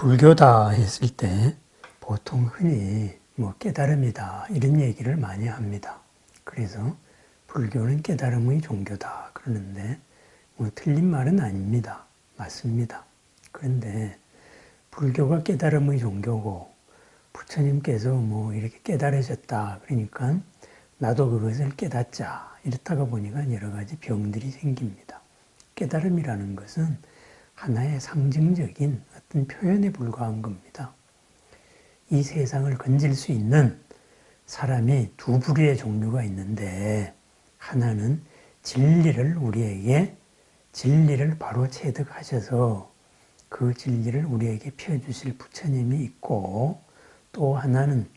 불교다 했을 때 보통 흔히 깨달음이다 이런 얘기를 많이 합니다. 그래서 불교는 깨달음의 종교다 그러는데 틀린 말은 아닙니다. 맞습니다. 그런데 불교가 깨달음의 종교고 부처님께서 이렇게 깨달으셨다 그러니까 나도 그것을 깨닫자 이렇다가 보니까 여러 가지 병들이 생깁니다. 깨달음이라는 것은 하나의 상징적인 어떤 표현에 불과한 겁니다. 이 세상을 건질 수 있는 사람이 두 부류의 종류가 있는데 하나는 진리를 바로 체득하셔서 그 진리를 우리에게 펴주실 부처님이 있고 또 하나는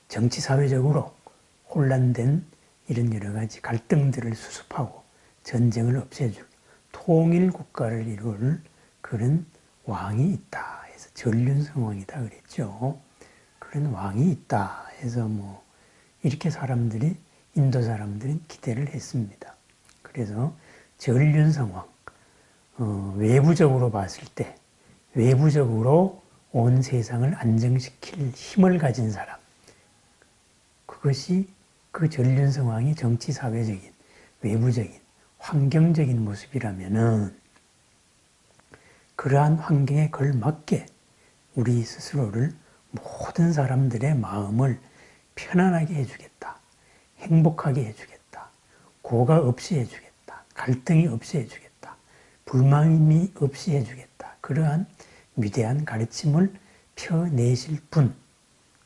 정치사회적으로 혼란된 이런 여러 가지 갈등들을 수습하고 전쟁을 없애줄 통일국가를 이룰 그런 왕이 있다 해서 전륜성왕이다 그랬죠. 그런 왕이 있다 해서 이렇게 인도 사람들은 기대를 했습니다. 그래서 전륜성왕, 외부적으로 봤을 때 외부적으로 온 세상을 안정시킬 힘을 가진 사람, 그것이 그 전륜성왕이 정치사회적인 외부적인 환경적인 모습이라면은 그러한 환경에 걸맞게 우리 스스로를 모든 사람들의 마음을 편안하게 해주겠다. 행복하게 해주겠다. 고가 없이 해주겠다. 갈등이 없이 해주겠다. 불만이 없이 해주겠다. 그러한 위대한 가르침을 펴내실 분,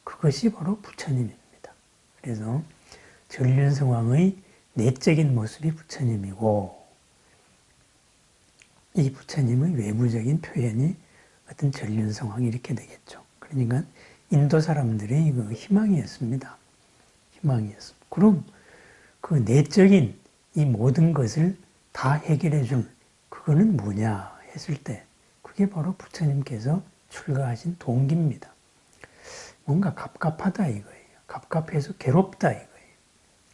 그것이 바로 부처님입니다. 그래서 전륜성왕의 내적인 모습이 부처님이고 이 부처님의 외부적인 표현이 어떤 전륜성왕 이렇게 되겠죠. 그러니까 인도 사람들의 희망이었습니다. 희망이었습니다. 그럼 그 내적인 이 모든 것을 다 해결해 줄 그거는 뭐냐 했을 때 그게 바로 부처님께서 출가하신 동기입니다. 뭔가 갑갑하다 이거예요. 갑갑해서 괴롭다 이거예요.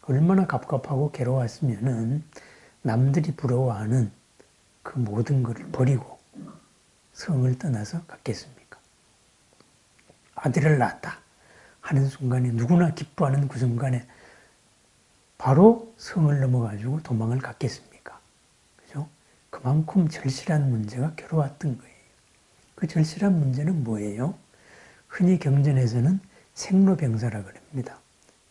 얼마나 갑갑하고 괴로웠으면은 남들이 부러워하는 그 모든 것을 버리고 성을 떠나서 갔겠습니까? 아들을 낳았다 하는 순간에 누구나 기뻐하는 그 순간에 바로 성을 넘어가지고 도망을 갔겠습니까? 그죠? 그만큼 절실한 문제가 괴로웠던 거예요. 그 절실한 문제는 뭐예요? 흔히 경전에서는 생로병사라고 합니다.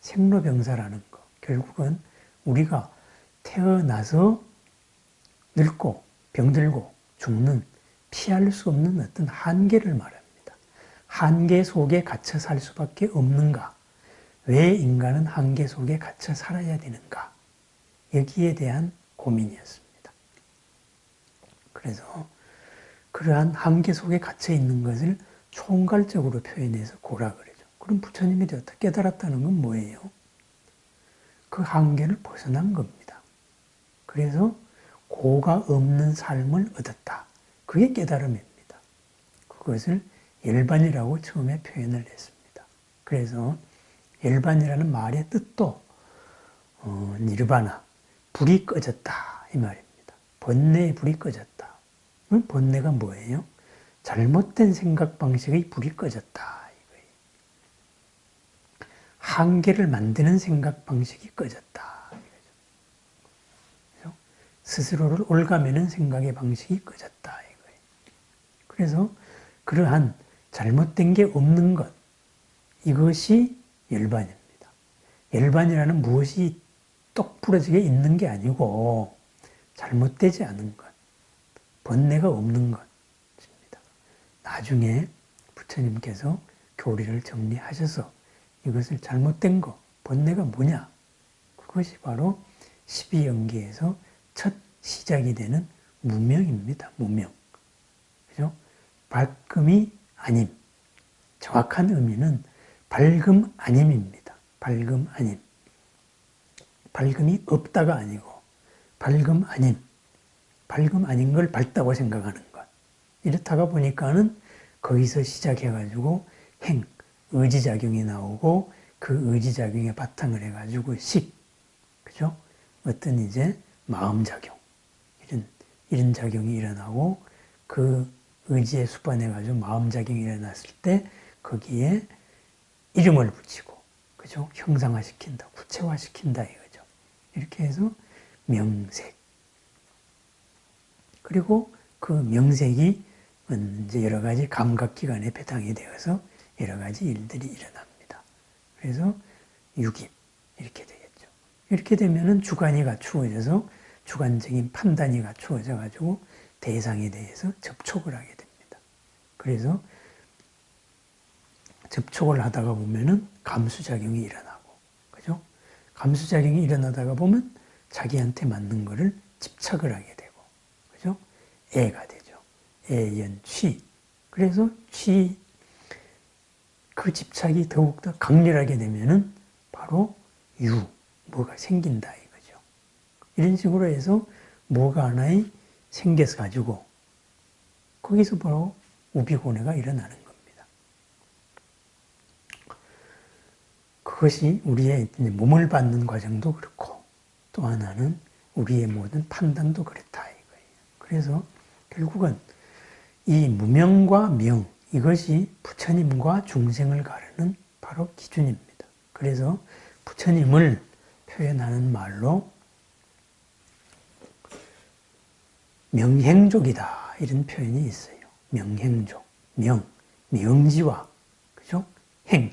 생로병사라는 거. 결국은 우리가 태어나서 늙고 병들고 죽는 피할 수 없는 어떤 한계를 말합니다. 한계 속에 갇혀 살 수밖에 없는가? 왜 인간은 한계 속에 갇혀 살아야 되는가? 여기에 대한 고민이었습니다. 그래서 그러한 한계 속에 갇혀 있는 것을 총괄적으로 표현해서 고라 그러죠. 그럼 부처님이 어떻게 깨달았다는 건 뭐예요? 그 한계를 벗어난 겁니다. 그래서 고가 없는 삶을 얻었다. 그게 깨달음입니다. 그것을 열반이라고 처음에 표현을 했습니다. 그래서 열반이라는 말의 뜻도 니르바나, 불이 꺼졌다 이 말입니다. 번뇌의 불이 꺼졌다. 번뇌가 뭐예요? 잘못된 생각 방식의 불이 꺼졌다. 이거예요. 한계를 만드는 생각 방식이 꺼졌다. 이거죠. 스스로를 올가매는 생각의 방식이 꺼졌다. 이거예요. 그래서 그러한 잘못된 게 없는 것, 이것이 열반입니다. 열반이라는 무엇이 똑 부러지게 있는 게 아니고 잘못되지 않은 것, 번뇌가 없는 것입니다. 나중에 부처님께서 교리를 정리하셔서 이것을 잘못된 것, 번뇌가 뭐냐? 그것이 바로 12연계에서 첫 시작이 되는 무명입니다. 무명. 그죠? 밝음이 아님. 정확한 의미는 밝음 아님입니다. 밝음 아님. 밝음이 없다가 아니고 밝음 아님. 밝음 아닌 걸 밝다고 생각하는 것. 이렇다가 보니까는 거기서 시작해가지고 행, 의지작용이 나오고 그 의지작용에 바탕을 해가지고 식, 그죠? 어떤 이제 마음작용, 이런 작용이 일어나고 그 의지에 수반해가지고 마음작용이 일어났을 때 거기에 이름을 붙이고, 그죠? 형상화시킨다, 구체화시킨다 이거죠. 이렇게 해서 명색. 그리고 그 명색이 이제 여러 가지 감각기관에 배당이 되어서 여러 가지 일들이 일어납니다. 그래서 육입 이렇게 되겠죠. 이렇게 되면은 주관이 갖추어져서 주관적인 판단이 갖추어져 가지고 대상에 대해서 접촉을 하게 됩니다. 그래서 접촉을 하다가 보면은 감수작용이 일어나고, 그죠? 감수작용이 일어나다가 보면 자기한테 맞는 거를 집착을 하게 되고, 그죠? 애가 되죠. 애연취. 그래서 그 집착이 더욱더 강렬하게 되면은 바로 뭐가 생긴다 이거죠. 이런 식으로 해서 뭐가 하나에 생겨서 가지고 거기서 바로 우비고뇌가 일어나는 겁니다. 그것이 우리의 몸을 받는 과정도 그렇고 또 하나는 우리의 모든 판단도 그렇다 이거예요. 그래서 결국은 이 무명과 명, 이것이 부처님과 중생을 가르는 바로 기준입니다. 그래서 부처님을 표현하는 말로 명행족이다 이런 표현이 있어요. 명행족, 명지와 그죠? 행,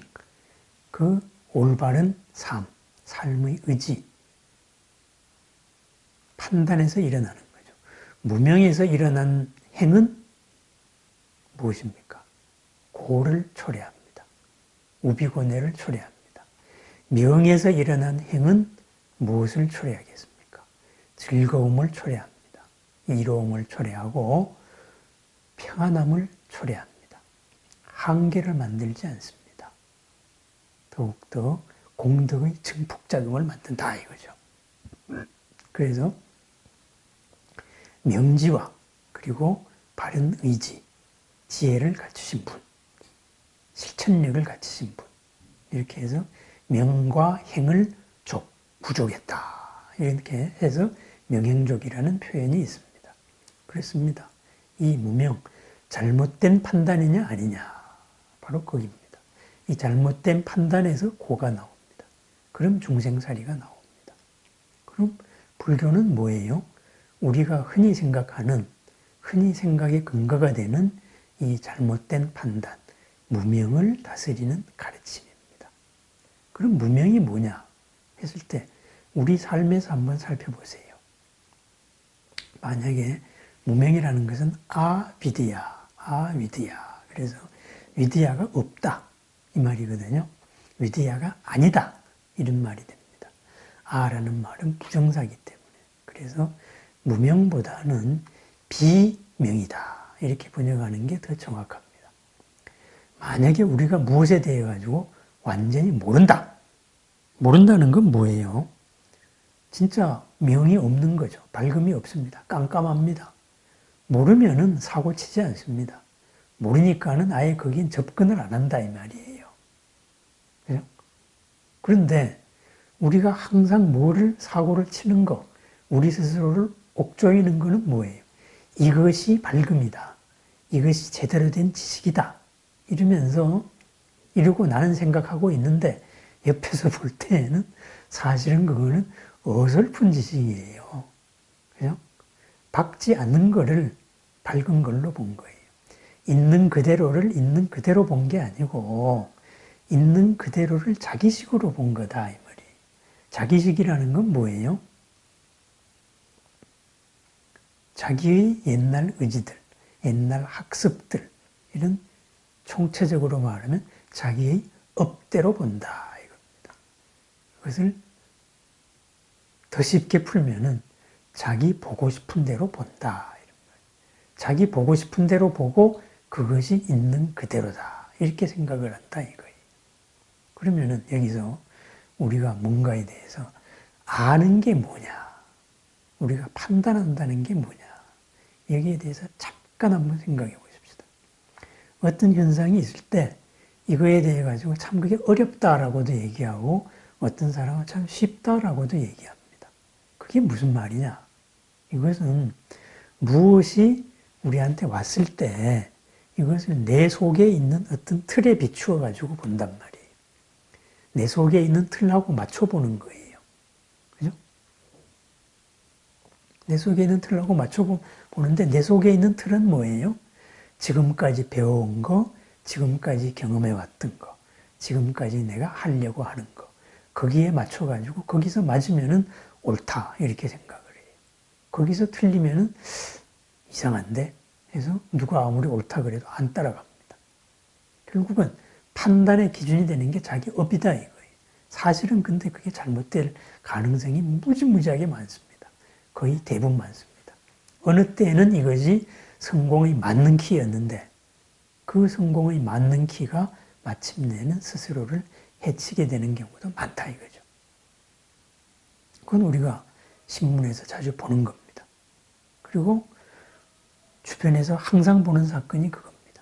그 올바른 삶의 의지, 판단에서 일어나는 거죠. 무명에서 일어난 행은 무엇입니까? 고를 초래합니다. 우비고뇌를 초래합니다. 명에서 일어난 행은 무엇을 초래하겠습니까? 즐거움을 초래합니다. 이로움을 초래하고 평안함을 초래합니다. 한계를 만들지 않습니다. 더욱더 공덕의 증폭작용을 만든다 이거죠. 그래서 명지와 그리고 바른 의지, 지혜를 갖추신 분, 실천력을 갖추신 분, 이렇게 해서 명과 행을 구족했다 이렇게 해서 명행족이라는 표현이 있습니다. 그렇습니다. 이 무명, 잘못된 판단이냐 아니냐 바로 거기입니다. 이 잘못된 판단에서 고가 나옵니다. 그럼 중생살이가 나옵니다. 그럼 불교는 뭐예요? 우리가 흔히 생각하는, 흔히 생각의 근거가 되는 이 잘못된 판단, 무명을 다스리는 가르침입니다. 그럼 무명이 뭐냐 했을 때 우리 삶에서 한번 살펴보세요. 만약에 무명이라는 것은 아비드야. 그래서 위드야가 없다 이 말이거든요. 위드야가 아니다 이런 말이 됩니다. 아라는 말은 부정사기 때문에. 그래서 무명보다는 비명이다 이렇게 번역하는 게 더 정확합니다. 만약에 우리가 무엇에 대해 가지고 완전히 모른다는 건 뭐예요? 진짜 명이 없는 거죠. 밝음이 없습니다. 깜깜합니다. 모르면은 사고 치지 않습니다. 모르니까는 아예 거긴 접근을 안 한다 이 말이에요. 그죠? 그런데 우리가 항상 사고를 치는 거, 우리 스스로를 옥조이는 거는 뭐예요? 이것이 밝음이다. 이것이 제대로 된 지식이다. 이러고 나는 생각하고 있는데 옆에서 볼 때에는 사실은 그거는 어설픈 지식이에요. 그죠? 박지 않는 거를 밝은 걸로 본 거예요. 있는 그대로를 있는 그대로 본 게 아니고 있는 그대로를 자기식으로 본 거다 이 말이에요. 자기식이라는 건 뭐예요? 자기의 옛날 의지들, 옛날 학습들 이런 총체적으로 말하면 자기의 업대로 본다 이겁니다. 그것을 더 쉽게 풀면은 자기 보고 싶은 대로 본다. 자기 보고 싶은 대로 보고 그것이 있는 그대로다. 이렇게 생각을 한다 이거예요. 그러면은 여기서 우리가 뭔가에 대해서 아는 게 뭐냐, 우리가 판단한다는 게 뭐냐, 여기에 대해서 잠깐 한번 생각해 보십시다. 어떤 현상이 있을 때 이거에 대해 가지고 참 그게 어렵다라고도 얘기하고 어떤 사람은 참 쉽다라고도 얘기합니다. 그게 무슨 말이냐? 이것은 무엇이 우리한테 왔을 때 이것을 내 속에 있는 어떤 틀에 비추어 가지고 본단 말이에요. 내 속에 있는 틀하고 맞춰보는 거예요. 그죠? 내 속에 있는 틀하고 맞춰보는데 내 속에 있는 틀은 뭐예요? 지금까지 배워온 거, 지금까지 경험해 왔던 거, 지금까지 내가 하려고 하는 거, 거기에 맞춰가지고 거기서 맞으면은 옳다 이렇게 생각을 해요. 거기서 틀리면은 이상한데 해서 누가 아무리 옳다 그래도 안 따라갑니다. 결국은 판단의 기준이 되는 게 자기 업이다 이거예요. 사실은 근데 그게 잘못될 가능성이 무지무지하게 많습니다. 거의 대부분 많습니다. 어느 때는 이것이 성공의 맞는 키였는데 그 성공의 맞는 키가 마침내는 스스로를 해치게 되는 경우도 많다 이거죠. 그건 우리가 신문에서 자주 보는 겁니다. 그리고 주변에서 항상 보는 사건이 그겁니다.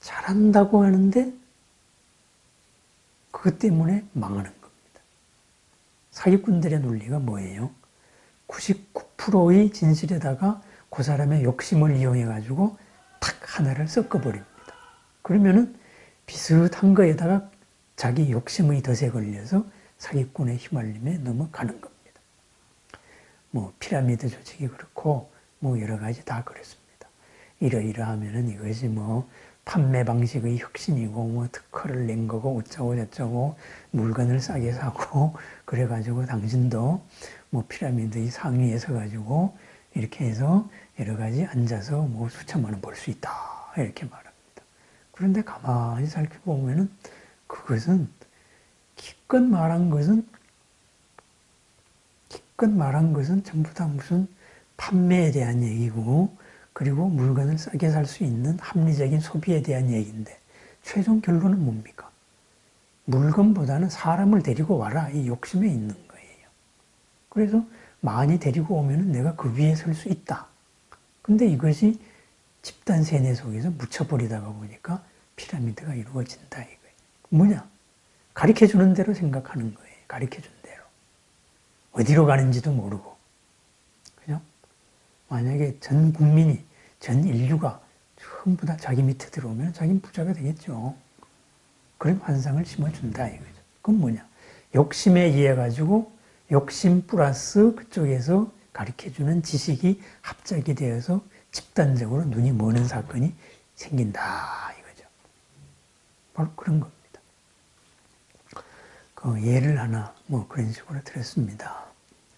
잘한다고 하는데 그것 때문에 망하는 겁니다. 사기꾼들의 논리가 뭐예요? 99%의 진실에다가 그 사람의 욕심을 이용해가지고 탁 하나를 섞어버립니다. 그러면은 비슷한 거에다가 자기 욕심의 덫에 걸려서 사기꾼의 휘말림에 넘어가는 겁니다. 뭐 피라미드 조직이 그렇고 뭐 여러 가지 다 그렇습니다. 이러이러하면은 이것이 뭐 판매 방식의 혁신이고 뭐 특허를 낸 거고 어쩌고 저쩌고 물건을 싸게 사고 그래가지고 당신도 뭐 피라미드의 상위에 서가지고 이렇게 해서 여러 가지 앉아서 뭐 수천만 원 벌 수 있다 이렇게 말합니다. 그런데 가만히 살펴보면은 그것은 기껏 말한 것은 전부 다 무슨 판매에 대한 얘기고 그리고 물건을 싸게 살 수 있는 합리적인 소비에 대한 얘기인데 최종 결론은 뭡니까? 물건보다는 사람을 데리고 와라 이 욕심에 있는 거예요. 그래서 많이 데리고 오면 내가 그 위에 설 수 있다. 근데 이것이 집단 세뇌 속에서 묻혀버리다가 보니까 피라미드가 이루어진다 이거예요. 뭐냐? 가르쳐주는 대로 생각하는 거예요. 가르쳐준 대로. 어디로 가는지도 모르고. 그죠? 만약에 전 국민이, 전 인류가 전부 다 자기 밑에 들어오면 자기는 부자가 되겠죠. 그런 환상을 심어준다 이거죠. 그건 뭐냐? 욕심에 의해 가지고 욕심 플러스 그쪽에서 가르쳐주는 지식이 합작이 되어서 집단적으로 눈이 머는 사건이 생긴다 이거죠. 바로 그런 겁니다. 그 예를 하나 뭐 그런 식으로 들었습니다.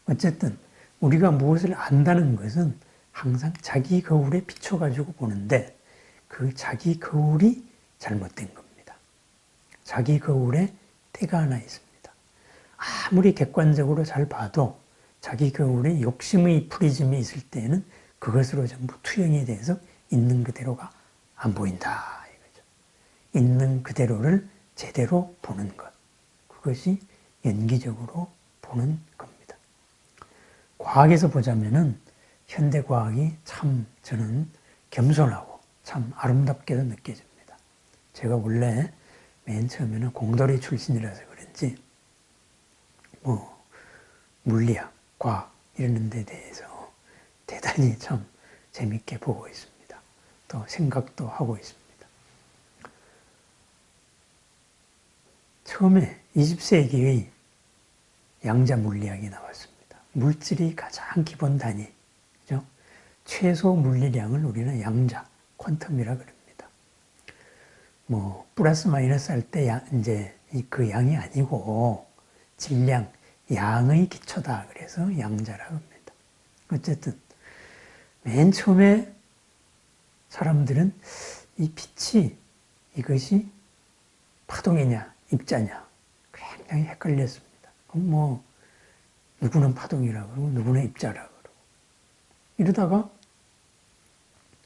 어쨌든 우리가 무엇을 안다는 것은 항상 자기 거울에 비춰가지고 보는데 그 자기 거울이 잘못된 겁니다. 자기 거울에 때가 하나 있습니다. 아무리 객관적으로 잘 봐도 자기 거울에 욕심의 프리즘이 있을 때는 그것으로 전부 투영이 돼서 있는 그대로가 안 보인다 이거죠. 있는 그대로를 제대로 보는 것. 그것이 연기적으로 보는 겁니다. 과학에서 보자면은 현대과학이 참 저는 겸손하고 참 아름답게도 느껴집니다. 제가 원래 맨 처음에는 공돌이 출신이라서 그런지 뭐 물리학, 과학 이런 데 대해서 대단히 참 재밌게 보고 있습니다. 또 생각도 하고 있습니다. 처음에 20세기의 양자 물리학이 나왔습니다. 물질이 가장 기본 단위, 그죠? 최소 물리량을 우리는 양자, 퀀텀이라 그럽니다. 뭐 플러스 마이너스 할 때 이제 그 양이 아니고 질량, 양의 기초다. 그래서 양자라고 합니다. 어쨌든 맨 처음에 사람들은 이 빛이 이것이 파동이냐 입자냐 굉장히 헷갈렸습니다. 그럼 뭐 누구는 파동이라고 그러고 누구는 입자라고 그러고 이러다가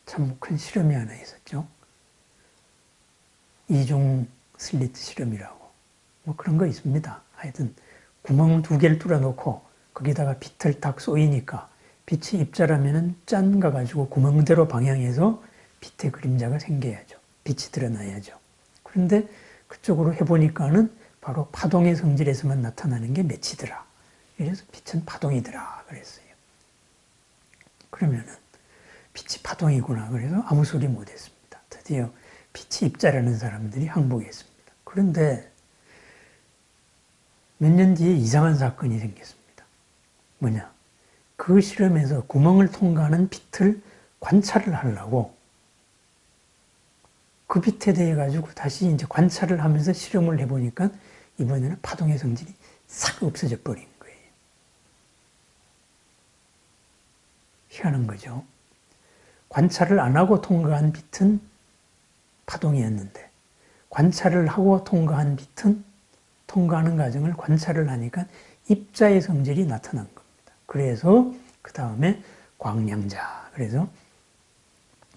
참 큰 실험이 하나 있었죠. 이중 슬리트 실험이라고 뭐 그런 거 있습니다. 하여튼 구멍 2개를 뚫어놓고 거기다가 빛을 딱 쏘이니까 빛이 입자라면은 짠 가가지고 구멍대로 방향해서 빛의 그림자가 생겨야죠. 빛이 드러나야죠. 그런데 그쪽으로 해보니까는 바로 파동의 성질에서만 나타나는 게 맺히더라. 이래서 빛은 파동이더라. 그랬어요. 그러면은 빛이 파동이구나. 그래서 아무 소리 못했습니다. 드디어 빛이 입자라는 사람들이 항복했습니다. 그런데 몇 년 뒤에 이상한 사건이 생겼습니다. 뭐냐? 그 실험에서 구멍을 통과하는 빛을 관찰을 하려고 그 빛에 대해 가지고 다시 이제 관찰을 하면서 실험을 해보니까 이번에는 파동의 성질이 싹 없어져 버린 거예요. 희한한 거죠. 관찰을 안 하고 통과한 빛은 파동이었는데 관찰을 하고 통과한 빛은 통과하는 과정을 관찰을 하니까 입자의 성질이 나타난 겁니다. 그래서 그 다음에 광량자. 그래서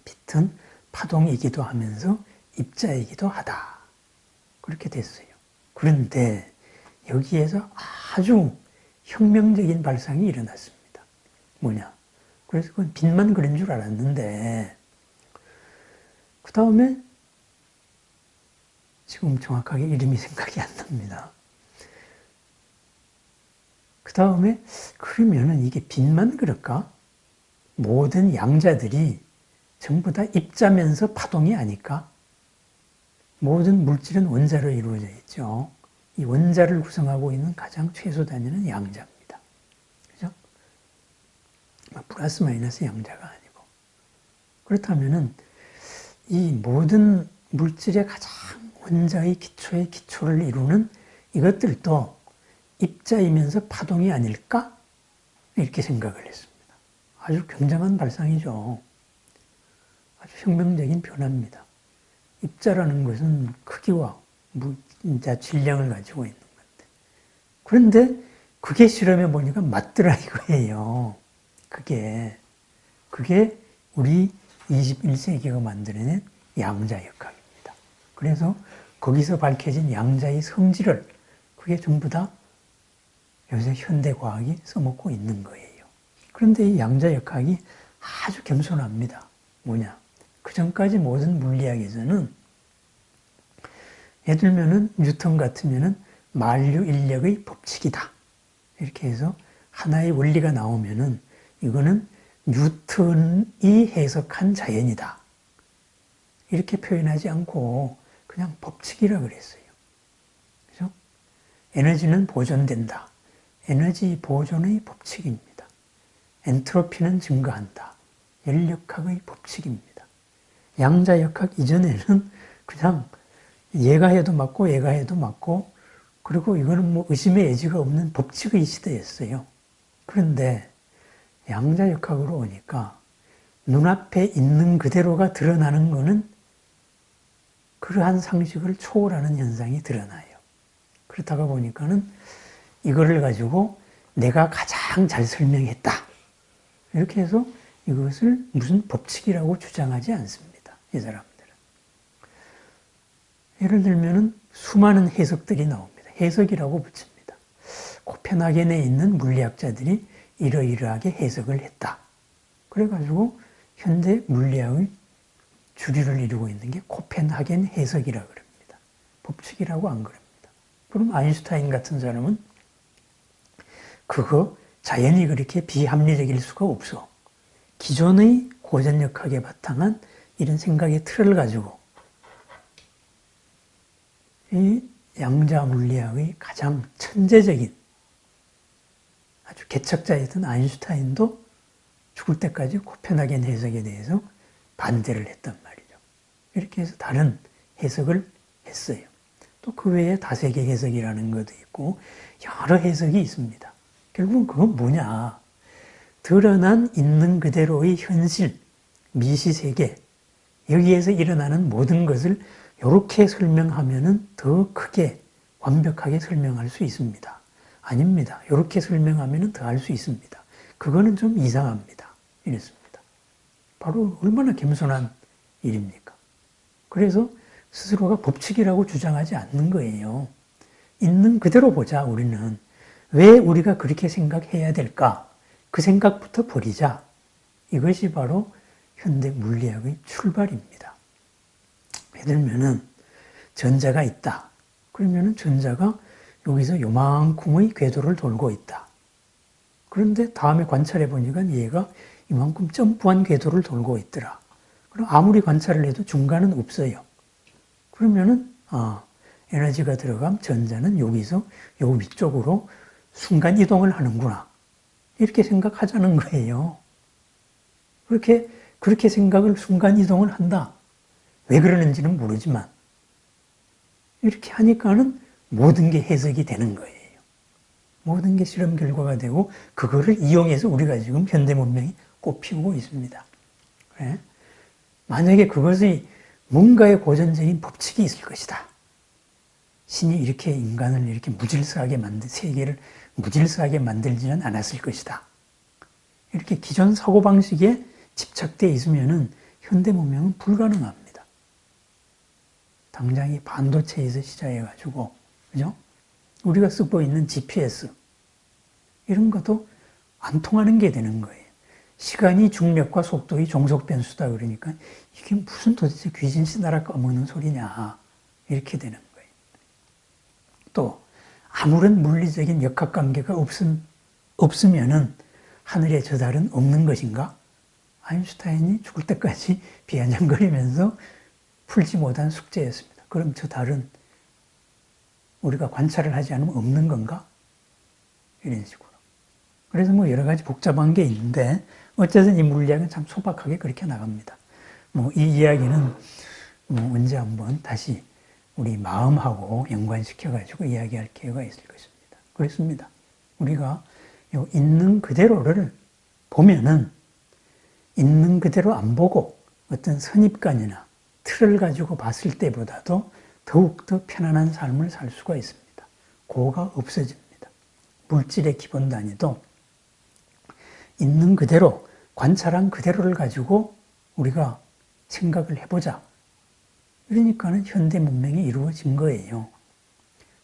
빛은 파동이기도 하면서 입자이기도 하다. 그렇게 됐어요. 그런데 여기에서 아주 혁명적인 발상이 일어났습니다. 뭐냐? 그래서 그건 빛만 그런 줄 알았는데 그 다음에 지금 정확하게 이름이 생각이 안 납니다. 그 다음에 그러면은 이게 빛만 그럴까? 모든 양자들이 전부 다 입자면서 파동이 아닐까? 모든 물질은 원자로 이루어져 있죠. 이 원자를 구성하고 있는 가장 최소 단위는 양자입니다. 그죠? 플러스 마이너스 양자가 아니고. 그렇다면은 이 모든 물질의 가장 원자의 기초의 기초를 이루는 이것들도 입자이면서 파동이 아닐까? 이렇게 생각을 했습니다. 아주 굉장한 발상이죠. 아주 혁명적인 변화입니다. 입자라는 것은 크기와 무자 질량을 가지고 있는 건데. 그런데 그게 실험해 보니까 맞더라 이거예요. 그게 우리 21세기가 만들어낸 양자 역학입니다. 그래서 거기서 밝혀진 양자의 성질을 그게 전부 다 요새 현대과학이 써먹고 있는 거예요. 그런데 이 양자 역학이 아주 겸손합니다. 뭐냐? 그 전까지 모든 물리학에서는 예를 들면은 뉴턴 같으면은 만류 인력의 법칙이다. 이렇게 해서 하나의 원리가 나오면은 이거는 뉴턴이 해석한 자연이다. 이렇게 표현하지 않고 그냥 법칙이라 그랬어요. 그죠? 에너지는 보존된다. 에너지 보존의 법칙입니다. 엔트로피는 증가한다. 열역학의 법칙입니다. 양자역학 이전에는 그냥 얘가 해도 맞고 얘가 해도 맞고 그리고 이거는 뭐 의심의 여지가 없는 법칙의 시대였어요. 그런데 양자역학으로 오니까 눈앞에 있는 그대로가 드러나는 것은 그러한 상식을 초월하는 현상이 드러나요. 그렇다가 보니까는 이거를 가지고 내가 가장 잘 설명했다. 이렇게 해서 이것을 무슨 법칙이라고 주장하지 않습니다. 이 사람들은. 예를 들면은 수많은 해석들이 나옵니다. 해석이라고 붙입니다. 코펜하겐에 있는 물리학자들이 이러이러하게 해석을 했다. 그래가지고 현대 물리학의 주류를 이루고 있는 게 코펜하겐 해석이라고 그럽니다. 법칙이라고 안 그럽니다. 그럼 아인슈타인 같은 사람은 그거 자연히 그렇게 비합리적일 수가 없어. 기존의 고전역학에 바탕한 이런 생각의 틀을 가지고 이 양자 물리학의 가장 천재적인 아주 개척자였던 아인슈타인도 죽을 때까지 코펜하겐 해석에 대해서 반대를 했단 말이죠. 이렇게 해서 다른 해석을 했어요. 또 그 외에 다세계 해석이라는 것도 있고 여러 해석이 있습니다. 결국은 그건 뭐냐? 드러난 있는 그대로의 현실, 미시세계, 여기에서 일어나는 모든 것을 이렇게 설명하면은 더 크게 완벽하게 설명할 수 있습니다. 아닙니다. 이렇게 설명하면은 더 할 수 있습니다. 그거는 좀 이상합니다. 이랬습니다. 바로 얼마나 겸손한 일입니까? 그래서 스스로가 법칙이라고 주장하지 않는 거예요. 있는 그대로 보자, 우리는. 왜 우리가 그렇게 생각해야 될까? 그 생각부터 버리자. 이것이 바로 현대 물리학의 출발입니다. 예를 들면은 전자가 있다. 그러면은 전자가 여기서 요만큼의 궤도를 돌고 있다. 그런데 다음에 관찰해 보니까 얘가 이만큼 점프한 궤도를 돌고 있더라. 그럼 아무리 관찰을 해도 중간은 없어요. 그러면은 에너지가 들어가면 전자는 여기서 요 위쪽으로 순간 이동을 하는구나. 이렇게 생각하자는 거예요. 그렇게 생각을 순간 이동을 한다. 왜 그러는지는 모르지만 이렇게 하니까는 모든 게 해석이 되는 거예요. 모든 게 실험 결과가 되고 그거를 이용해서 우리가 지금 현대 문명이 꽃피우고 있습니다. 그래? 만약에 그것이 뭔가의 고전적인 법칙이 있을 것이다. 신이 이렇게 인간을 이렇게 무질서하게 세계를 무질서하게 만들지는 않았을 것이다. 이렇게 기존 사고방식에 집착되어 있으면은 현대 문명은 불가능합니다. 당장 이 반도체에서 시작해가지고, 그죠? 우리가 쓰고 있는 GPS, 이런 것도 안 통하는 게 되는 거예요. 시간이 중력과 속도의 종속 변수다 그러니까 이게 무슨 도대체 귀신씨 나라 까먹는 소리냐. 이렇게 되는 거예요. 또, 아무런 물리적인 역학관계가 없으면은 하늘에 저 달은 없는 것인가? 아인슈타인이 죽을 때까지 비아냥거리면서 풀지 못한 숙제였습니다. 그럼 저 달은 우리가 관찰을 하지 않으면 없는 건가? 이런 식으로. 그래서 뭐 여러 가지 복잡한 게 있는데 어쨌든 이 물리학은 참 소박하게 그렇게 나갑니다. 뭐 이 이야기는 뭐 언제 한번 다시 우리 마음하고 연관시켜가지고 이야기할 기회가 있을 것입니다. 그렇습니다. 우리가 있는 그대로를 보면은 있는 그대로 안 보고 어떤 선입관이나 틀을 가지고 봤을 때보다도 더욱더 편안한 삶을 살 수가 있습니다. 고가 없어집니다. 물질의 기본 단위도 있는 그대로, 관찰한 그대로를 가지고 우리가 생각을 해보자. 그러니까는 현대 문명이 이루어진 거예요.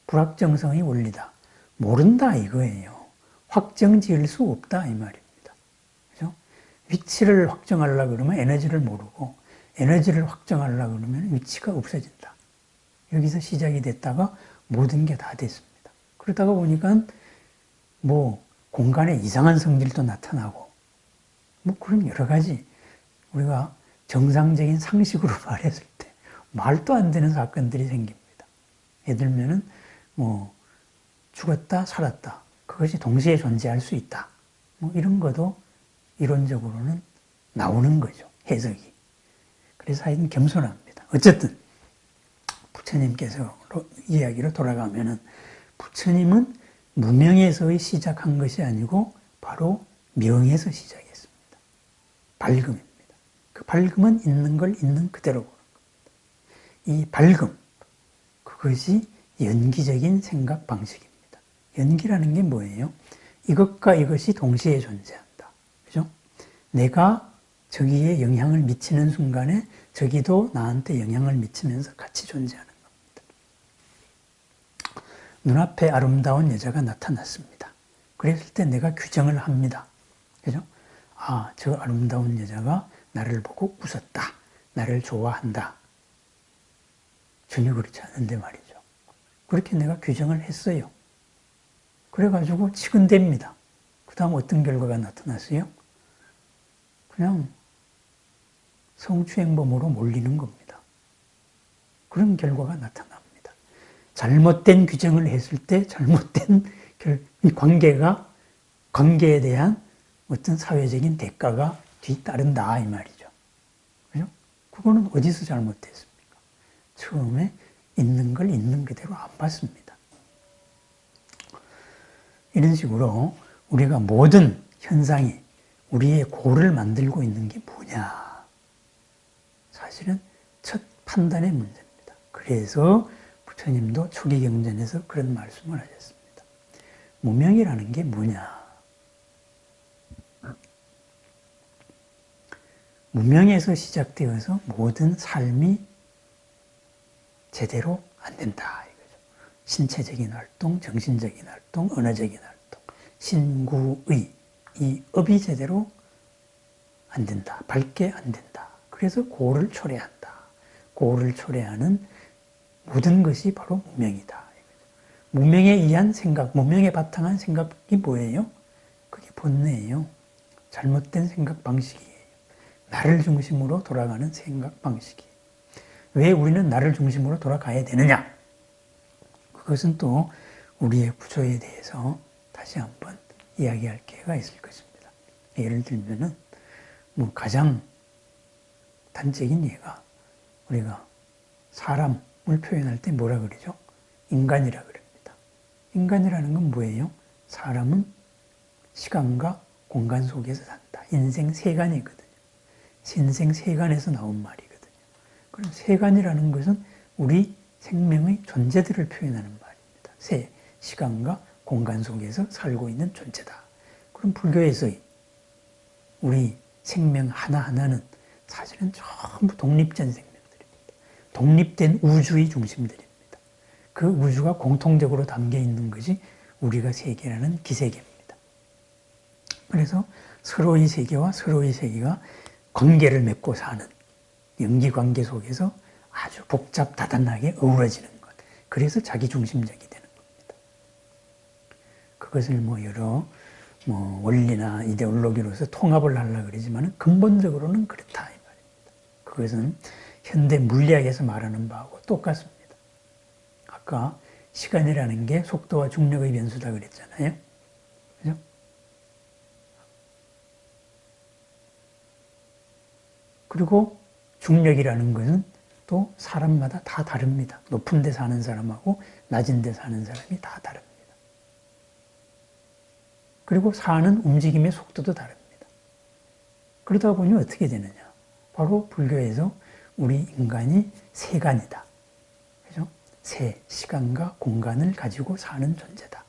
불확정성의 원리다. 모른다 이거예요. 확정 지을 수 없다 이 말입니다. 그죠? 위치를 확정하려고 그러면 에너지를 모르고 에너지를 확정하려고 그러면 위치가 없어진다. 여기서 시작이 됐다가 모든 게 다 됐습니다. 그러다가 보니까 뭐 공간에 이상한 성질도 나타나고 뭐 그런 여러 가지 우리가 정상적인 상식으로 말했을 때 말도 안 되는 사건들이 생깁니다. 예를 들면은 뭐 죽었다 살았다 그것이 동시에 존재할 수 있다 뭐 이런 것도 이론적으로는 나오는 거죠. 해석이. 그래서 하여튼 겸손합니다. 어쨌든 부처님께서 이야기로 돌아가면은 부처님은 무명에서의 시작한 것이 아니고 바로 명에서 시작했습니다. 밝음입니다. 그 밝음은 있는 걸 있는 그대로 보는 겁니다. 이 밝음, 그것이 연기적인 생각 방식입니다. 연기라는 게 뭐예요? 이것과 이것이 동시에 존재한다. 그죠? 내가 저기에 영향을 미치는 순간에 저기도 나한테 영향을 미치면서 같이 존재하는 겁니다. 눈앞에 아름다운 여자가 나타났습니다. 그랬을 때 내가 규정을 합니다. 그죠? 아, 저 아름다운 여자가 나를 보고 웃었다. 나를 좋아한다. 전혀 그렇지 않은데 말이죠. 그렇게 내가 규정을 했어요. 그래가지고 치근댑니다. 그 다음 어떤 결과가 나타났어요? 그냥 성추행범으로 몰리는 겁니다. 그런 결과가 나타납니다. 잘못된 규정을 했을 때 잘못된 관계에 대한 어떤 사회적인 대가가 뒤따른다 이 말이죠. 그죠? 그거는 어디서 잘못됐습니까? 처음에 있는 걸 있는 그대로 안 봤습니다. 이런 식으로 우리가 모든 현상이 우리의 고를 만들고 있는 게 뭐냐? 사실은 첫 판단의 문제입니다. 그래서 부처님도 초기경전에서 그런 말씀을 하셨습니다. 무명이라는 게 뭐냐? 무명에서 시작되어서 모든 삶이 제대로 안 된다. 이거죠. 신체적인 활동, 정신적인 활동, 언어적인 활동, 신구의 이 업이 제대로 안 된다. 밝게 안 된다. 그래서 고를 초래한다. 고를 초래하는 모든 것이 바로 무명이다. 무명에 의한 생각, 무명에 바탕한 생각이 뭐예요? 그게 본뇌예요. 잘못된 생각 방식이에요. 나를 중심으로 돌아가는 생각 방식이에요. 왜 우리는 나를 중심으로 돌아가야 되느냐? 그것은 또 우리의 구조에 대해서 다시 한번 이야기할 기회가 있을 것입니다. 예를 들면은 뭐 가장 단적인 예가 우리가 사람을 표현할 때 뭐라 그러죠? 인간이라 그럽니다. 인간이라는 건 뭐예요? 사람은 시간과 공간 속에서 산다. 인생 세간이거든요. 인생 세간에서 나온 말이거든요. 그럼 세간이라는 것은 우리 생명의 존재들을 표현하는 말입니다. 시간과 공간 속에서 살고 있는 존재다. 그럼 불교에서의 우리 생명 하나하나는 사실은 전부 독립된 생명들입니다. 독립된 우주의 중심들입니다. 그 우주가 공통적으로 담겨 있는 것이 우리가 세계라는 기세계입니다. 그래서 서로의 세계와 서로의 세계가 관계를 맺고 사는 연기관계 속에서 아주 복잡 다단하게 어우러지는 것. 그래서 자기중심적이 되는 겁니다. 그것을 여러 원리나 이데올로기로서 통합을 하려고 그러지만 근본적으로는 그렇다 이 말입니다. 그것은 현대 물리학에서 말하는 바하고 똑같습니다. 아까 시간이라는 게 속도와 중력의 변수다 그랬잖아요. 그죠? 그리고 중력이라는 것은 또 사람마다 다 다릅니다. 높은 데 사는 사람하고 낮은 데 사는 사람이 다 다릅니다. 그리고 사는 움직임의 속도도 다릅니다. 그러다 보니 어떻게 되느냐? 바로 불교에서 우리 인간이 세간이다. 그죠? 시간과 공간을 가지고 사는 존재다.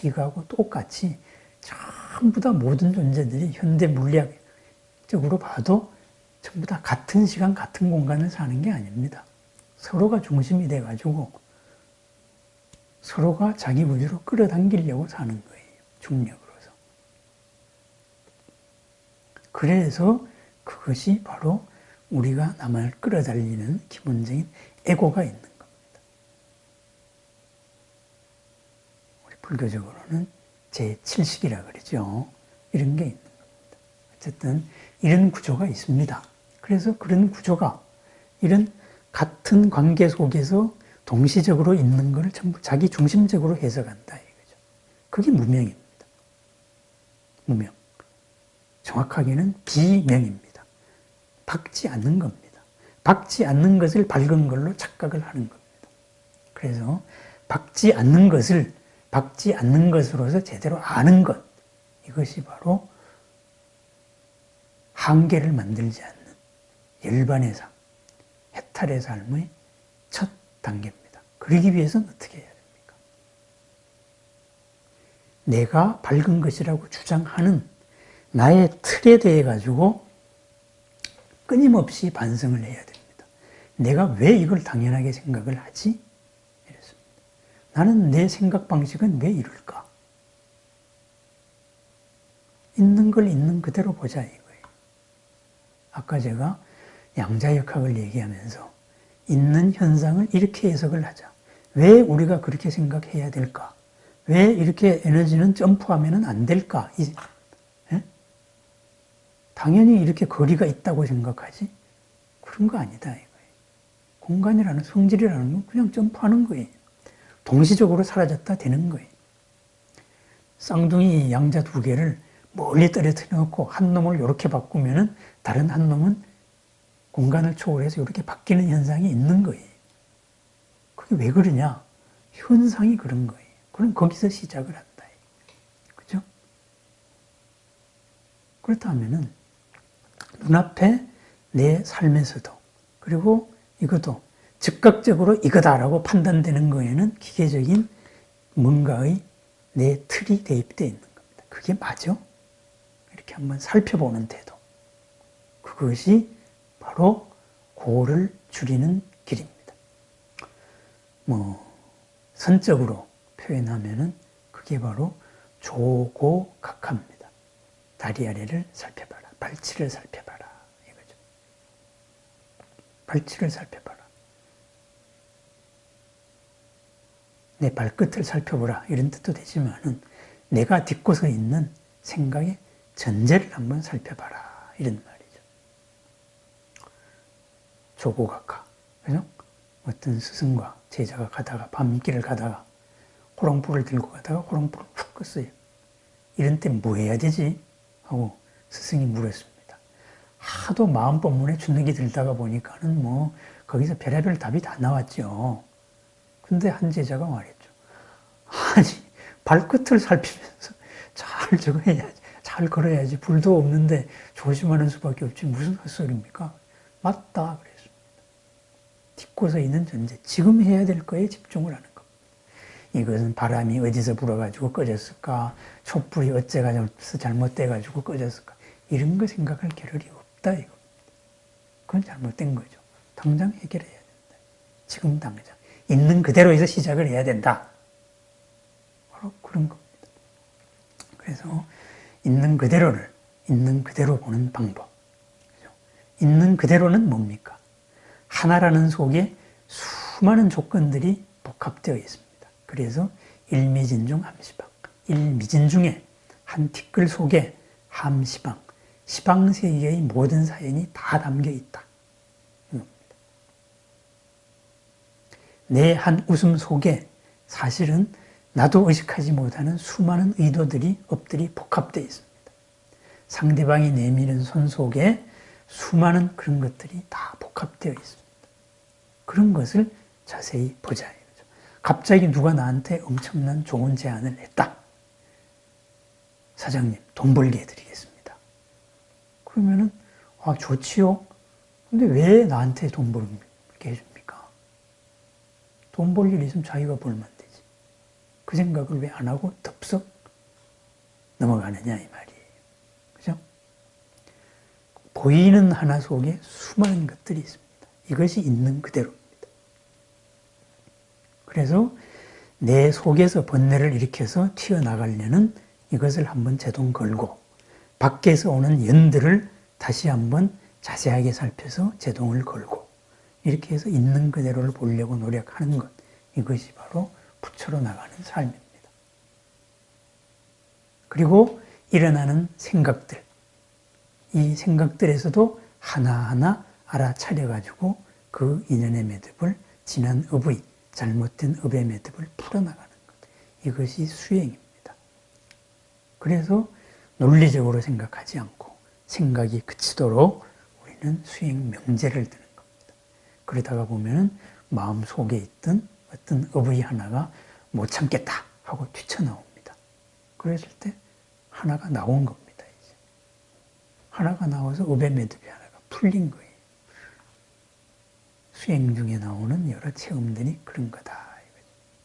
이거하고 똑같이 전부 다 모든 존재들이 현대 물리학적으로 봐도 전부 다 같은 시간, 같은 공간을 사는 게 아닙니다. 서로가 중심이 돼가지고 서로가 자기 우주로 끌어당기려고 사는 거예요. 중력으로서. 그래서 그것이 바로 우리가 남을 끌어달리는 기본적인 에고가 있는 겁니다. 우리 불교적으로는 제70이라 그러죠. 이런 게 있는 겁니다. 어쨌든 이런 구조가 있습니다. 그래서 그런 구조가 이런 같은 관계 속에서 동시적으로 있는 것을 전부 자기 중심적으로 해석한다 이거죠. 그게 무명입니다. 무명. 정확하게는 비명입니다. 박지 않는 겁니다. 박지 않는 것을 밝은 걸로 착각을 하는 겁니다. 그래서 박지 않는 것을 박지 않는 것으로서 제대로 아는 것, 이것이 바로 한계를 만들지 않는 열반의 삶, 해탈의 삶의 첫 단계입니다. 그러기 위해서는 어떻게 해야 됩니까? 내가 밝은 것이라고 주장하는 나의 틀에 대해 가지고 끊임없이 반성을 해야 됩니다. 내가 왜 이걸 당연하게 생각을 하지? 이랬습니다. 나는 내 생각 방식은 왜 이럴까? 있는 걸 있는 그대로 보자 이거예요. 아까 제가 양자역학을 얘기하면서 있는 현상을 이렇게 해석을 하자. 왜 우리가 그렇게 생각해야 될까? 왜 이렇게 에너지는 점프하면 안 될까? 당연히 이렇게 거리가 있다고 생각하지? 그런 거 아니다 이거예요. 공간이라는 성질이라는 건 그냥 점프하는 거예요. 동시적으로 사라졌다 되는 거예요. 쌍둥이 양자 두 개를 멀리 떨어뜨려 놓고 한 놈을 이렇게 바꾸면은 다른 한 놈은 공간을 초월해서 이렇게 바뀌는 현상이 있는 거예요. 그게 왜 그러냐? 현상이 그런 거예요. 그럼 거기서 시작을 한다. 그죠? 그렇다면은 눈앞에 내 삶에서도 그리고 이것도 즉각적으로 이거다라고 판단되는 거에는 기계적인 뭔가의 내 틀이 대입되어 있는 겁니다. 그게 맞아? 이렇게 한번 살펴보는 태도. 그것이 바로 고를 줄이는 길입니다. 선적으로 표현하면은 그게 바로 조고각합니다. 다리 아래를 살펴봐라. 발치를 살펴봐라. 이거죠. 발치를 살펴봐라. 내 발끝을 살펴보라. 이런 뜻도 되지만은 내가 딛고서 있는 생각의 전제를 한번 살펴봐라. 이런 말이죠. 조고각하. 그죠? 어떤 스승과 제자가 가다가, 밤길을 가다가, 호롱불을 들고 가다가 호롱불을 훅 껐어요. 이런 때 뭐 해야 되지? 하고 스승이 물었습니다. 하도 마음법문에 주눅이 들다가 보니까는 뭐, 거기서 별의별 답이 다 나왔죠. 근데 한 제자가 말했죠. 아니, 발끝을 살피면서 잘 저거 해야지. 잘 걸어야지. 불도 없는데 조심하는 수밖에 없지. 무슨 헛소리입니까? 맞다. 그랬습니다. 딛고서 있는 존재. 지금 해야 될 거에 집중을 하는 겁니다. 이것은 바람이 어디서 불어가지고 꺼졌을까? 촛불이 어째가지고 잘못돼가지고 꺼졌을까? 이런 거 생각할 겨를이 없다. 이겁니다. 그건 잘못된 거죠. 당장 해결해야 된다. 지금 당장. 있는 그대로에서 시작을 해야 된다. 바로 그런 겁니다. 그래서 있는 그대로를 있는 그대로 보는 방법. 있는 그대로는 뭡니까? 하나라는 속에 수많은 조건들이 복합되어 있습니다. 그래서 일미진중 함시방. 일미진 중에 한 티끌 속에 함시방, 시방세계의 모든 사연이 다 담겨 있다. 내 한 웃음 속에 사실은 나도 의식하지 못하는 수많은 의도들이, 업들이 복합되어 있습니다. 상대방이 내미는 손 속에 수많은 그런 것들이 다 복합되어 있습니다. 그런 것을 자세히 보자. 갑자기 누가 나한테 엄청난 좋은 제안을 했다. 사장님, 돈 벌게 해드리겠습니다. 그러면은, 아, 좋지요? 근데 왜 나한테 돈 벌게 해줍니까? 돈 벌 일 있으면 자기가 벌면 되지. 그 생각을 왜 안 하고 덥석 넘어가느냐, 이 말이에요. 그죠? 보이는 하나 속에 수많은 것들이 있습니다. 이것이 있는 그대로입니다. 그래서 내 속에서 번뇌를 일으켜서 튀어나가려는 이것을 한번 제동 걸고 밖에서 오는 연들을 다시 한번 자세하게 살펴서 제동을 걸고 이렇게 해서 있는 그대로를 보려고 노력하는 것, 이것이 바로 부처로 나가는 삶입니다. 그리고 일어나는 생각들, 이 생각들에서도 하나하나 알아차려가지고 그 인연의 매듭을, 지난 업의, 잘못된 업의 매듭을 풀어나가는 것, 이것이 수행입니다. 그래서 논리적으로 생각하지 않고 생각이 그치도록 우리는 수행 명제를 드는 겁니다. 그러다가 보면은 마음 속에 있던 어떤 업의 하나가 못 참겠다 하고 뛰쳐나옵니다. 그랬을 때 하나가 나온 겁니다. 이제. 하나가 나와서 업의 매듭이 하나가 풀린 거예요. 수행 중에 나오는 여러 체험들이 그런 거다.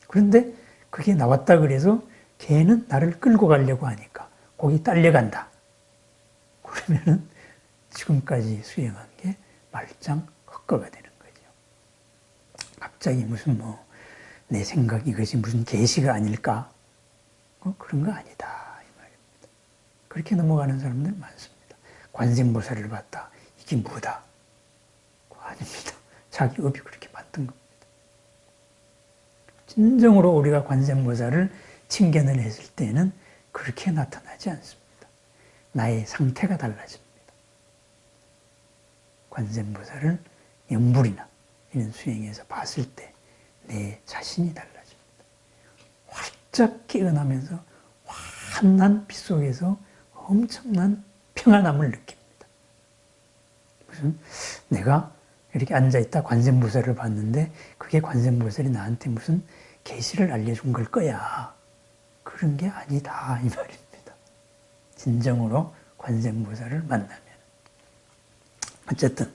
그런데 그게 나왔다 그래서 걔는 나를 끌고 가려고 하니까 거기 딸려간다. 그러면은 지금까지 수행한 게 말짱 헛거가 되는 거죠. 갑자기 무슨 내 생각 이것이 무슨 계시가 아닐까? 그런 거 아니다. 이 말입니다. 그렇게 넘어가는 사람들 많습니다. 관세음보살을 봤다. 이게 뭐다? 아닙니다. 자기 업이 그렇게 만든 겁니다. 진정으로 우리가 관세음보살을 칭견을 했을 때는 그렇게 나타나지 않습니다. 나의 상태가 달라집니다. 관세음보살을 연불이나 이런 수행에서 봤을 때 내 자신이 달라집니다. 활짝 깨어나면서 환한 빛 속에서 엄청난 평안함을 느낍니다. 무슨 내가 이렇게 앉아있다 관세음보살을 봤는데 그게 관세음보살이 나한테 무슨 계시를 알려준 걸 거야. 그런 게 아니다 이 말입니다. 진정으로 관세음보살을 만나면. 어쨌든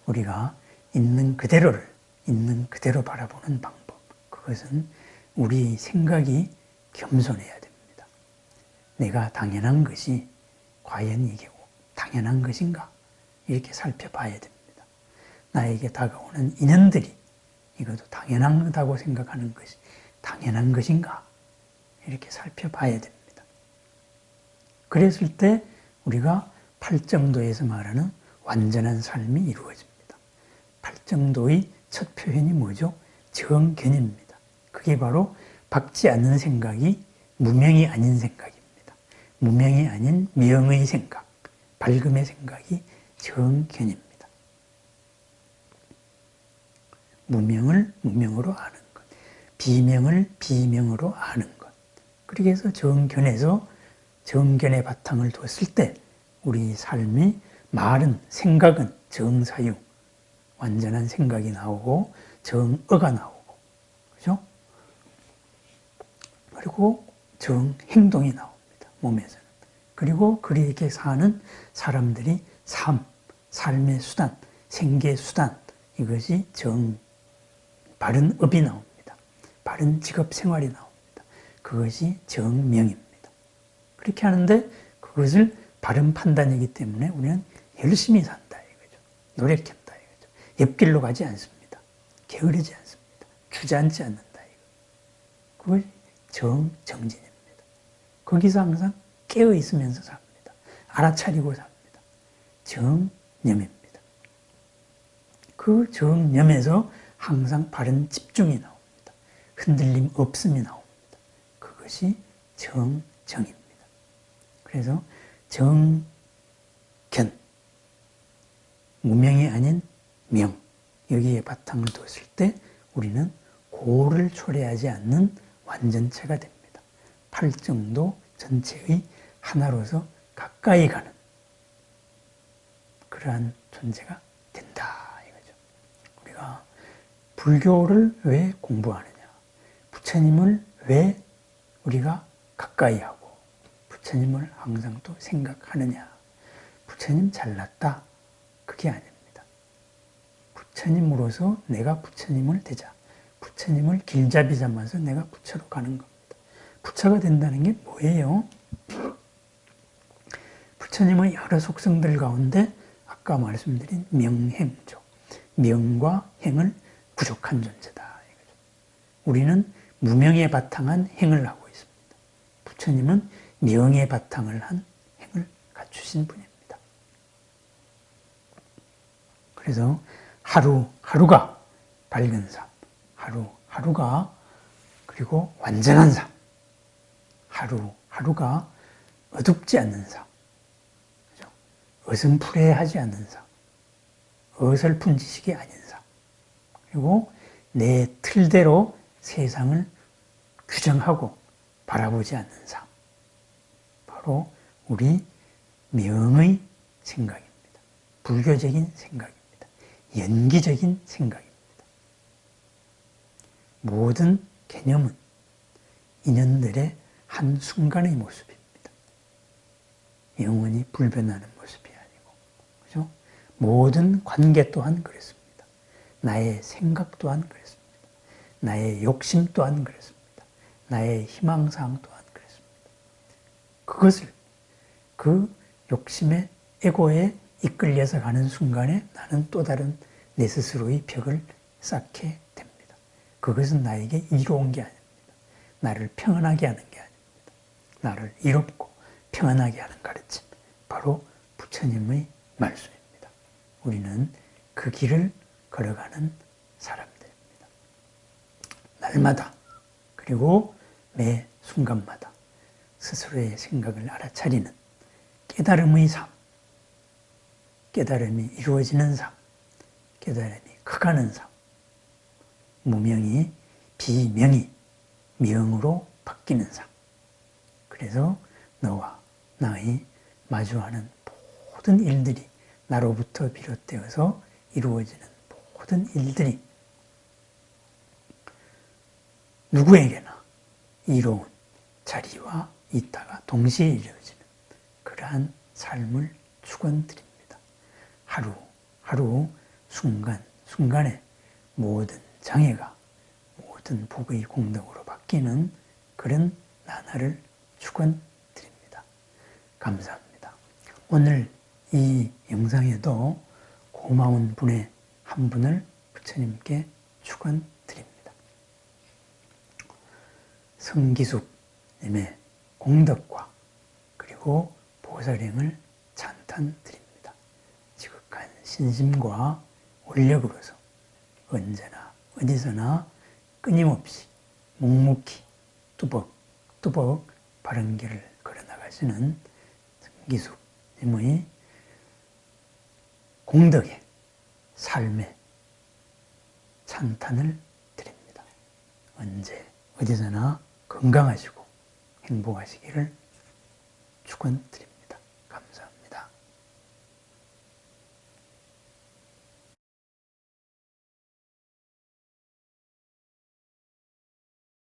우리가 있는 그대로를 있는 그대로 바라보는 방법, 그것은 우리 생각이 겸손해야 됩니다. 내가 당연한 것이 과연 이게 당연한 것인가? 이렇게 살펴봐야 됩니다. 나에게 다가오는 인연들이 이것도 당연하다고 생각하는 것이 당연한 것인가? 이렇게 살펴봐야 됩니다. 그랬을 때 우리가 팔정도에서 말하는 완전한 삶이 이루어집니다. 팔정도의 첫 표현이 뭐죠? 정견입니다. 그게 바로 박지 않는 생각이 무명이 아닌 생각입니다. 무명이 아닌 명의 생각, 밝음의 생각이 정견입니다. 무명을 무명으로 아는 것, 비명을 비명으로 아는 것. 그렇게 해서 정견에서 정견의 바탕을 뒀을 때 우리 삶이 말은, 생각은 정사유, 완전한 생각이 나오고 정어가 나오고, 그죠? 그리고 정행동이 나옵니다. 몸에서는. 그리고 그렇게 사는 사람들이 삶의 수단, 생계의 수단, 이것이 바른 업이 나옵니다. 바른 직업 생활이 나옵니다. 그것이 정명입니다. 그렇게 하는데 그것을 바른 판단이기 때문에 우리는 열심히 산다 이거죠. 노력한다 이거죠. 옆길로 가지 않습니다. 게으르지 않습니다. 주저앉지 않는다 이거. 그것이 정진입니다. 거기서 항상 깨어 있으면서 삽니다. 알아차리고 삽니다. 정념입니다. 그 정념에서 항상 바른 집중이 나옵니다. 흔들림 없음이 나옵니다. 그것이 정정입니다. 그래서 정견, 무명이 아닌 명, 여기에 바탕을 뒀을 때 우리는 고를 초래하지 않는 완전체가 됩니다. 팔정도 전체의 하나로서 가까이 가는 그러한 존재가 된다 이거죠. 우리가 불교를 왜 공부하느냐, 부처님을 왜 우리가 가까이 하고 부처님을 항상 또 생각하느냐, 부처님 잘났다 그게 아닙니다. 부처님으로서 내가 부처님을 되자, 부처님을 길잡이 삼아서 내가 부처로 가는 겁니다. 부처가 된다는 게 뭐예요? 부처님의 여러 속성들 가운데 아까 말씀드린 명행조, 명과 행을 부족한 존재다. 우리는 무명에 바탕한 행을 하고 있습니다. 부처님은 명에 바탕을 한 행을 갖추신 분입니다. 그래서 하루하루가 밝은 삶, 하루하루가 그리고 완전한 삶, 하루하루가 어둡지 않는 삶, 그죠? 어슴푸레하지 않는 삶, 어설픈 지식이 아닌 삶, 그리고 내 틀대로 세상을 규정하고 바라보지 않는 삶, 바로 우리 명의 생각입니다. 불교적인 생각입니다. 연기적인 생각입니다. 모든 개념은 인연들의 한순간의 모습입니다. 영원히 불변하는 모습이 아니고, 그죠? 모든 관계 또한 그렇습니다. 나의 생각 또한 그렇습니다. 나의 욕심 또한 그렇습니다. 나의 희망사항 또한 그렇습니다. 그것을 그 욕심의 에고에 이끌려서 가는 순간에 나는 또 다른 내 스스로의 벽을 쌓게 됩니다. 그것은 나에게 이로운 게 아닙니다. 나를 평안하게 하는 게 아닙니다. 나를 이롭고 평안하게 하는 가르침, 바로 부처님의 말씀입니다. 우리는 그 길을 걸어가는 사람들입니다. 날마다 그리고 매 순간마다 스스로의 생각을 알아차리는 깨달음의 삶, 깨달음이 이루어지는 삶, 깨달음이 커가는 삶, 무명이 비명이 명으로 바뀌는 삶. 그래서 너와 나의 마주하는 모든 일들이, 나로부터 비롯되어서 이루어지는 모든 일들이 누구에게나 이로운 자리와 이타가 동시에 이루어지는 그러한 삶을 축원드립니다. 하루 순간순간에 모든 장애가 모든 복의 공덕으로 바뀌는 그런 나날을 축원드립니다. 감사합니다. 오늘 이 영상에도 고마운 분의 한 분을 부처님께 축원드립니다. 성기숙님의 공덕과 그리고 보살행을 찬탄드립니다. 지극한 신심과 원력으로서 언제나 어디서나 끊임없이 묵묵히 뚜벅뚜벅 바른 길을 걸어나가시기 하시는 성기숙님의 공덕에, 삶에 찬탄을 드립니다. 언제 어디서나 건강하시고 행복하시기를 축원드립니다. 감사합니다.